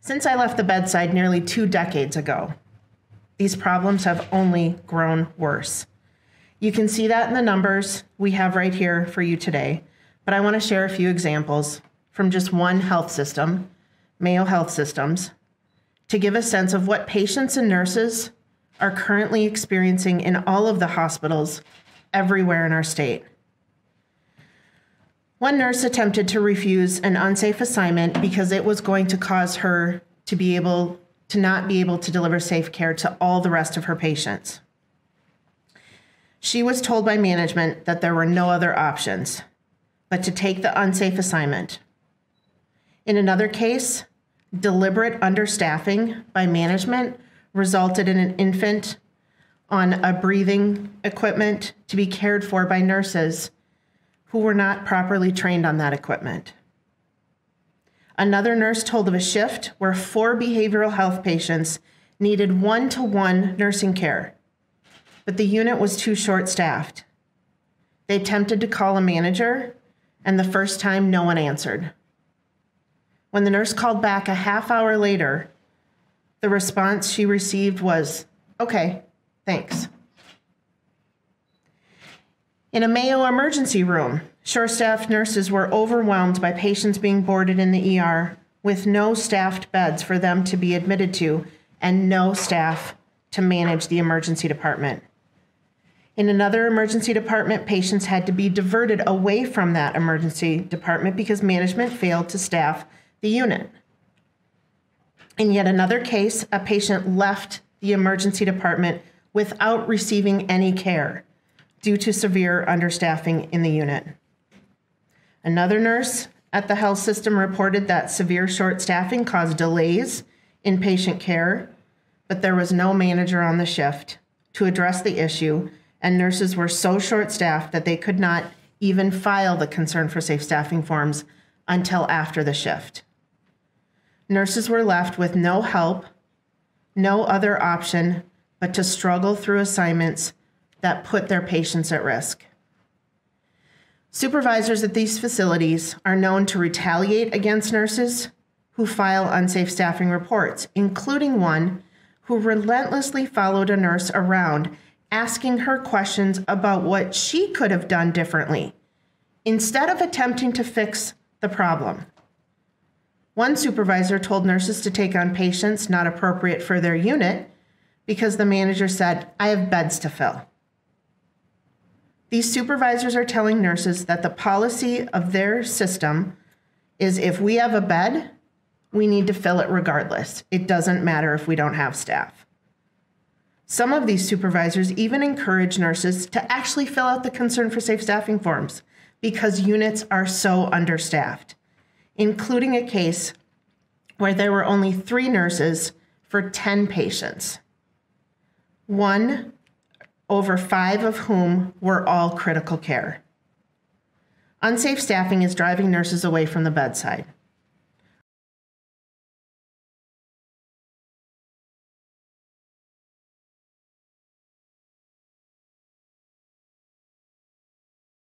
Since I left the bedside nearly 2 decades ago, these problems have only grown worse. You can see that in the numbers we have right here for you today, but I want to share a few examples from just one health system, Mayo Health Systems, to give a sense of what patients and nurses are currently experiencing in all of the hospitals everywhere in our state. One nurse attempted to refuse an unsafe assignment because it was going to cause her to not be able to deliver safe care to all the rest of her patients. She was told by management that there were no other options but to take the unsafe assignment. In another case, deliberate understaffing by management resulted in an infant on a breathing equipment to be cared for by nurses who were not properly trained on that equipment. Another nurse told of a shift where 4 behavioral health patients needed one-to-one nursing care, but the unit was too short-staffed. They attempted to call a manager, and the first time no one answered. When the nurse called back a half hour later, the response she received was, "Okay, thanks." In a Mayo emergency room, short-staffed nurses were overwhelmed by patients being boarded in the ER with no staffed beds for them to be admitted to and no staff to manage the emergency department. In another emergency department, patients had to be diverted away from that emergency department because management failed to staff the unit. In yet another case, a patient left the emergency department without receiving any care due to severe understaffing in the unit. Another nurse at the health system reported that severe short staffing caused delays in patient care, but there was no manager on the shift to address the issue, and nurses were so short-staffed that they could not even file the concern for safe staffing forms until after the shift. Nurses were left with no help, no other option but to struggle through assignments that put their patients at risk. Supervisors at these facilities are known to retaliate against nurses who file unsafe staffing reports, including one who relentlessly followed a nurse around, asking her questions about what she could have done differently, instead of attempting to fix the problem. One supervisor told nurses to take on patients not appropriate for their unit because the manager said, "I have beds to fill." These supervisors are telling nurses that the policy of their system is if we have a bed, we need to fill it regardless. It doesn't matter if we don't have staff. Some of these supervisors even encourage nurses to actually fill out the concern for safe staffing forms because units are so understaffed, including a case where there were only 3 nurses for 10 patients, 1 over 5 of whom were all critical care. Unsafe staffing is driving nurses away from the bedside.